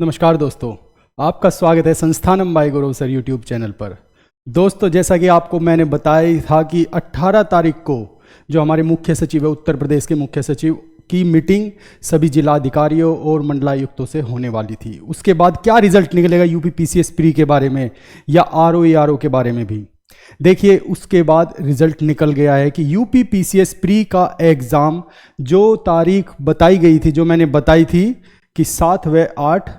नमस्कार दोस्तों, आपका स्वागत है संस्थानम बाय गौरव सर यूट्यूब चैनल पर। दोस्तों, जैसा कि आपको मैंने बताया ही था कि 18 तारीख को जो हमारे मुख्य सचिव है, उत्तर प्रदेश के मुख्य सचिव की मीटिंग सभी जिलाधिकारियों और मंडलायुक्तों से होने वाली थी। उसके बाद क्या रिजल्ट निकलेगा यूपी पीसीएस प्री के बारे में या आरओ के बारे में भी देखिए। उसके बाद रिजल्ट निकल गया है कि यूपी पीसीएस प्री का एग्ज़ाम जो तारीख बताई गई थी, जो मैंने बताई थी कि 7 व 8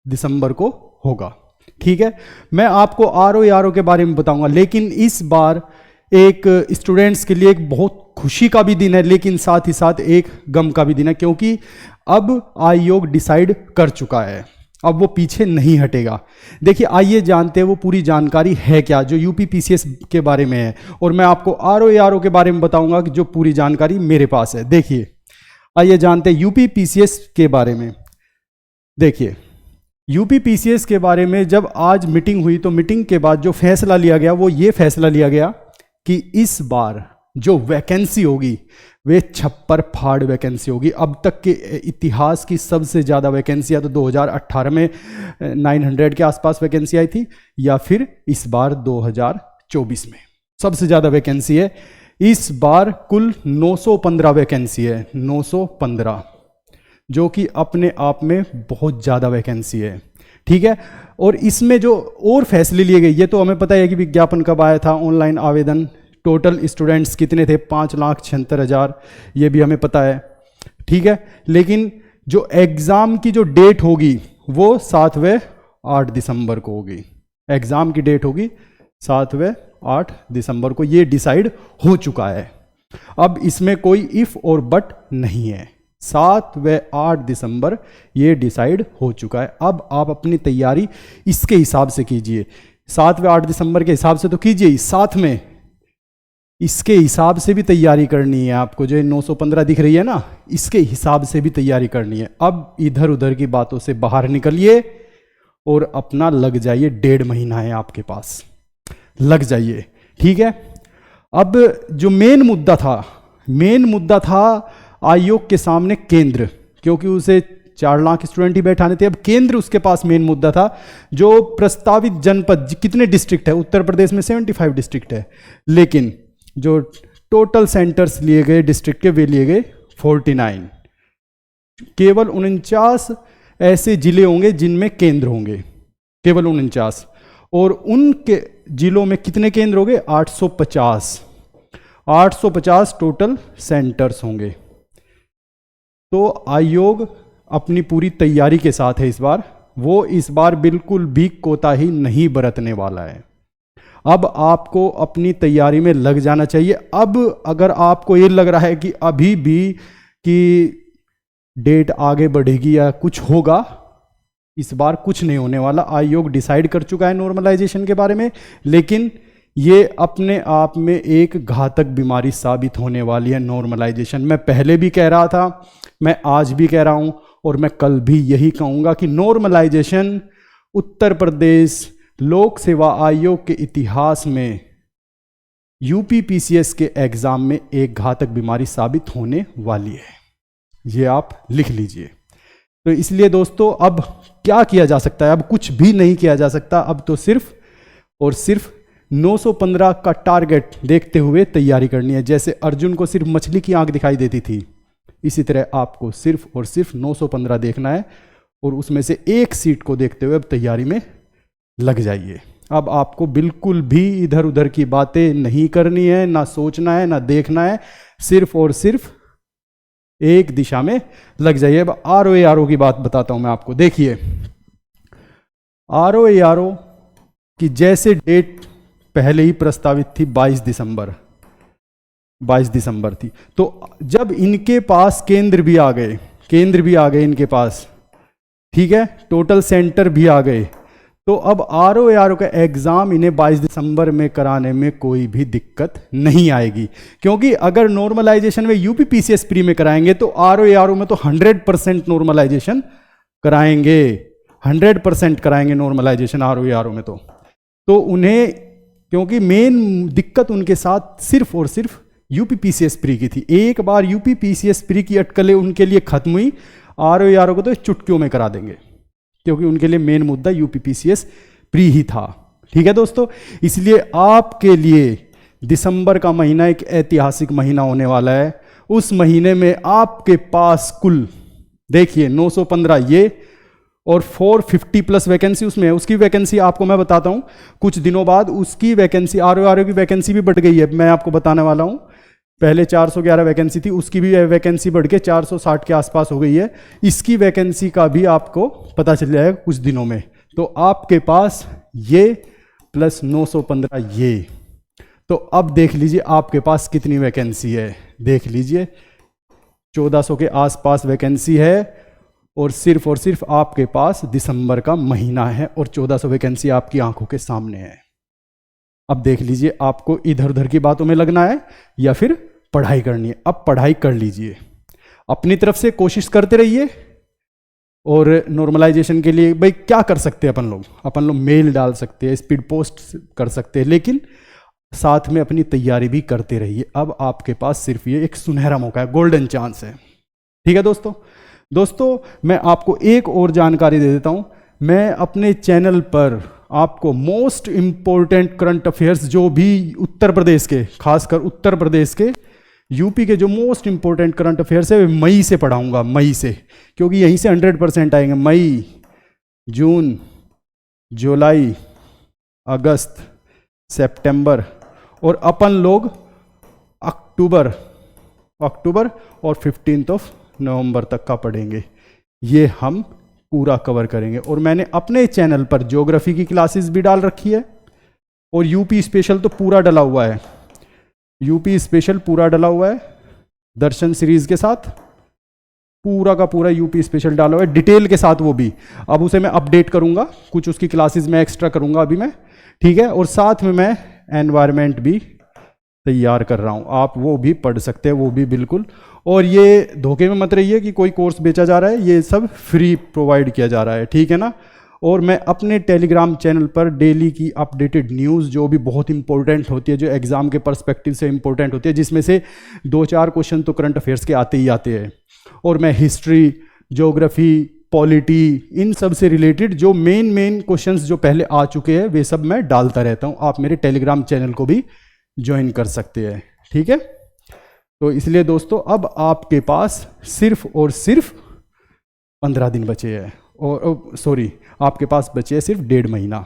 दिसंबर को होगा। ठीक है, मैं आपको आरओ के बारे में बताऊंगा, लेकिन इस बार एक स्टूडेंट्स के लिए एक बहुत खुशी का भी दिन है, लेकिन साथ ही साथ एक गम का भी दिन है, क्योंकि अब आयोग डिसाइड कर चुका है, अब वो पीछे नहीं हटेगा। देखिए, आइए जानते हैं वो पूरी जानकारी है क्या जो यूपी पीसीएस के बारे में है, और मैं आपको आरओ के बारे में बताऊंगा कि जो पूरी जानकारी मेरे पास है। देखिए, आइए जानते हैं यूपी पीसीएस के बारे में। देखिए, यूपी पीसीएस के बारे में जब आज मीटिंग हुई तो मीटिंग के बाद जो फैसला लिया गया वो ये फैसला लिया गया कि इस बार जो वैकेंसी होगी वे छप्पर फाड़ वैकेंसी होगी। अब तक के इतिहास की सबसे ज़्यादा वैकेंसियाँ तो 2018 में 900 के आसपास वैकेंसी आई थी, या फिर इस बार 2024 में सबसे ज़्यादा वैकेंसी है। इस बार कुल 915 वैकेंसी है, 915, जो कि अपने आप में बहुत ज़्यादा वैकेंसी है। ठीक है, और इसमें जो और फैसले लिए गए, ये तो हमें पता है कि विज्ञापन कब आया था, ऑनलाइन आवेदन, टोटल स्टूडेंट्स कितने थे, 5,76,000, ये भी हमें पता है। ठीक है, लेकिन जो एग्ज़ाम की जो डेट होगी वो 7 व 8 दिसंबर को होगी। एग्ज़ाम की डेट होगी 7 व 8 दिसंबर को, ये डिसाइड हो चुका है। अब इसमें कोई इफ़ और बट नहीं है, 7 व 8 दिसंबर ये डिसाइड हो चुका है। अब आप अपनी तैयारी इसके हिसाब से कीजिए, 7 व 8 दिसंबर के हिसाब से तो कीजिए, साथ में इसके हिसाब से भी तैयारी करनी है आपको। जो 915 दिख रही है ना, इसके हिसाब से भी तैयारी करनी है। अब इधर उधर की बातों से बाहर निकलिए और अपना लग जाइए, 1.5 महीना है आपके पास, लग जाइए। ठीक है, अब जो मेन मुद्दा था आयोग के सामने केंद्र, क्योंकि उसे 4 लाख स्टूडेंट ही बैठाने थे। अब केंद्र उसके पास मेन मुद्दा था, जो प्रस्तावित जनपद कितने डिस्ट्रिक्ट है, उत्तर प्रदेश में 75 डिस्ट्रिक्ट है, लेकिन जो टोटल सेंटर्स लिए गए डिस्ट्रिक्ट के वे लिए गए 49। केवल 49 ऐसे जिले होंगे जिनमें केंद्र होंगे, केवल 49, और उनके जिलों में कितने केंद्र होंगे, 850 टोटल सेंटर्स होंगे। तो आयोग अपनी पूरी तैयारी के साथ है इस बार, वो इस बार बिल्कुल भी कोताही नहीं बरतने वाला है। अब आपको अपनी तैयारी में लग जाना चाहिए। अब अगर आपको ये लग रहा है कि अभी भी कि डेट आगे बढ़ेगी या कुछ होगा, इस बार कुछ नहीं होने वाला। आयोग डिसाइड कर चुका है नॉर्मलाइजेशन के बारे में, लेकिन ये अपने आप में एक घातक बीमारी साबित होने वाली है नॉर्मलाइजेशन। मैं पहले भी कह रहा था, मैं आज भी कह रहा हूं, और मैं कल भी यही कहूंगा कि नॉर्मलाइजेशन उत्तर प्रदेश लोक सेवा आयोग के इतिहास में यूपी पीसीएस के एग्जाम में एक घातक बीमारी साबित होने वाली है। ये आप लिख लीजिए। तो इसलिए दोस्तों, अब क्या किया जा सकता है? अब कुछ भी नहीं किया जा सकता। अब तो सिर्फ और सिर्फ 915 का टारगेट देखते हुए तैयारी करनी है। जैसे अर्जुन को सिर्फ मछली की आंख दिखाई देती थी, इसी तरह आपको सिर्फ और सिर्फ 915 देखना है, और उसमें से एक सीट को देखते हुए अब तैयारी में लग जाइए। अब आपको बिल्कुल भी इधर उधर की बातें नहीं करनी है, ना सोचना है, ना देखना है, सिर्फ और सिर्फ एक दिशा में लग जाइए। अब आरओ की बात बताता हूं मैं आपको। देखिए, आरओ की जैसे डेट पहले ही प्रस्तावित थी 22 दिसंबर थी, तो जब इनके पास केंद्र भी आ गए इनके पास, ठीक है, टोटल सेंटर भी आ गए, तो अब आरओ का एग्जाम इन्हें 22 दिसंबर में कराने में कोई भी दिक्कत नहीं आएगी। क्योंकि अगर नॉर्मलाइजेशन में यूपी पीसीएस प्री में कराएंगे तो आरओ में तो 100% नॉर्मलाइजेशन कराएंगे, 100% कराएंगे नॉर्मलाइजेशन आरओ में। तो उन्हें, क्योंकि मेन दिक्कत उनके साथ सिर्फ और सिर्फ यूपी पीसीएस प्री की थी। एक बार यूपी पीसीएस प्री की अटकलें उनके लिए खत्म हुई, आरओ को तो चुटकियों में करा देंगे, क्योंकि उनके लिए मेन मुद्दा यूपीपीसीएस प्री ही था। ठीक है दोस्तों, इसलिए आपके लिए दिसंबर का महीना एक ऐतिहासिक महीना होने वाला है। उस महीने में आपके पास कुल देखिए 915 ये और 450 प्लस वैकेंसी उसमें है। उसकी वैकेंसी आपको मैं बताता हूं कुछ दिनों बाद, उसकी वैकेंसी आरओ की वैकेंसी भी बढ़ गई है, मैं आपको बताने वाला हूं। पहले 411 वैकेंसी थी, उसकी भी वैकेंसी बढ़ के 460 के आसपास हो गई है। इसकी वैकेंसी का भी आपको पता चल जाएगा कुछ दिनों में। तो आपके पास ये प्लस 915 ये, तो अब देख लीजिए आपके पास कितनी वैकेंसी है। देख लीजिए 1400 के आसपास वैकेंसी है और सिर्फ आपके पास दिसंबर का महीना है और 1400 वैकेंसी आपकी आंखों के सामने है। अब देख लीजिए आपको इधर उधर की बातों में लगना है या फिर पढ़ाई करनी है। अब पढ़ाई कर लीजिए, अपनी तरफ से कोशिश करते रहिए। और नॉर्मलाइजेशन के लिए भाई क्या कर सकते हैं अपन लोग मेल डाल सकते हैं, स्पीड पोस्ट कर सकते हैं, लेकिन साथ में अपनी तैयारी भी करते रहिए। अब आपके पास सिर्फ ये एक सुनहरा मौका है, गोल्डन चांस है। ठीक है दोस्तों मैं आपको एक और जानकारी दे देता हूं। मैं अपने चैनल पर आपको मोस्ट इंपॉर्टेंट करंट अफेयर्स जो भी उत्तर प्रदेश के, खासकर उत्तर प्रदेश के, यूपी के जो मोस्ट इंपॉर्टेंट करंट अफेयर्स है मई से पढ़ाऊंगा, मई से, क्योंकि यहीं से 100% आएंगे। मई, जून, जुलाई, अगस्त, सितंबर और अपन लोग अक्टूबर और 15 नवंबर तक का पढ़ेंगे। ये हम पूरा कवर करेंगे। और मैंने अपने चैनल पर ज्योग्राफी की क्लासेस भी डाल रखी है और यूपी स्पेशल तो पूरा डला हुआ है, यूपी स्पेशल पूरा डला हुआ है दर्शन सीरीज के साथ, पूरा का पूरा यूपी स्पेशल डाला हुआ है डिटेल के साथ। वो भी अब उसे मैं अपडेट करूंगा, कुछ उसकी क्लासेस मैं एक्स्ट्रा करूंगा अभी मैं। ठीक है, और साथ में मैं एनवायरनमेंट भी तैयार कर रहा हूं, आप वो भी पढ़ सकते हैं, वो भी बिल्कुल। और ये धोखे में मत रहिए कि कोई कोर्स बेचा जा रहा है, ये सब फ्री प्रोवाइड किया जा रहा है। ठीक है ना। और मैं अपने टेलीग्राम चैनल पर डेली की अपडेटेड न्यूज़ जो भी बहुत इंपॉर्टेंट होती है, जो एग्जाम के पर्सपेक्टिव से इंपॉर्टेंट होती है, जिसमें से 2-4 क्वेश्चन तो करंट अफेयर्स के आते ही आते हैं, और मैं हिस्ट्री, ज्योग्राफी, पॉलिटी, इन सब से रिलेटेड जो मेन क्वेश्चंस जो पहले आ चुके हैं वे सब मैं डालता रहता हूं। आप मेरे टेलीग्राम चैनल को भी ज्वाइन कर सकते हैं। ठीक है, तो इसलिए दोस्तों अब आपके पास सिर्फ और सिर्फ 15 दिन बचे हैं, और सॉरी आपके पास बचे हैं सिर्फ 1.5 महीना।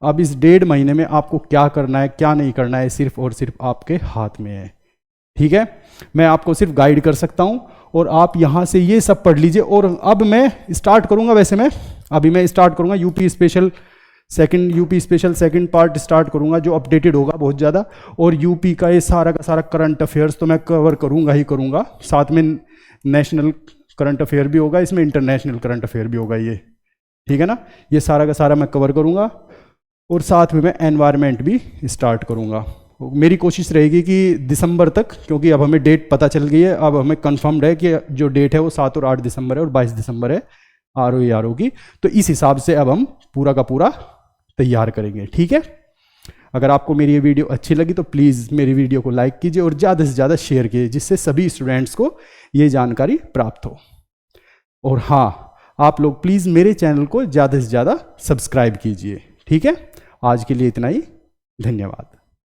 अब इस 1.5 महीने में आपको क्या करना है क्या नहीं करना है सिर्फ और सिर्फ आपके हाथ में है। ठीक है, मैं आपको सिर्फ गाइड कर सकता हूं और आप यहां से ये सब पढ़ लीजिए। और अब मैं स्टार्ट करूंगा, वैसे मैं स्टार्ट करूंगा UP special second part start करूंगा, जो अपडेटेड होगा बहुत ज़्यादा। और यूपी का ये सारा का सारा करंट अफेयर्स तो मैं कवर करूंगा ही करूंगा, साथ में नेशनल करंट अफेयर भी होगा, इसमें इंटरनेशनल करंट अफेयर भी होगा ये। ठीक है ना, ये सारा का सारा मैं कवर करूंगा और साथ में मैं एनवायरनमेंट भी स्टार्ट करूंगा। मेरी कोशिश रहेगी कि दिसंबर तक, क्योंकि अब हमें डेट पता चल गई है, अब हमें कंफर्म्ड है कि जो डेट है वो 7 और 8 दिसंबर है और 22 दिसंबर है आरओ की। तो इस हिसाब से अब हम पूरा का पूरा तैयार करेंगे। ठीक है, अगर आपको मेरी ये वीडियो अच्छी लगी तो प्लीज़ मेरी वीडियो को लाइक कीजिए और ज़्यादा से ज़्यादा शेयर कीजिए, जिससे सभी स्टूडेंट्स को ये जानकारी प्राप्त हो। और हाँ, आप लोग प्लीज़ मेरे चैनल को ज़्यादा से ज़्यादा सब्सक्राइब कीजिए। ठीक है, आज के लिए इतना ही, धन्यवाद।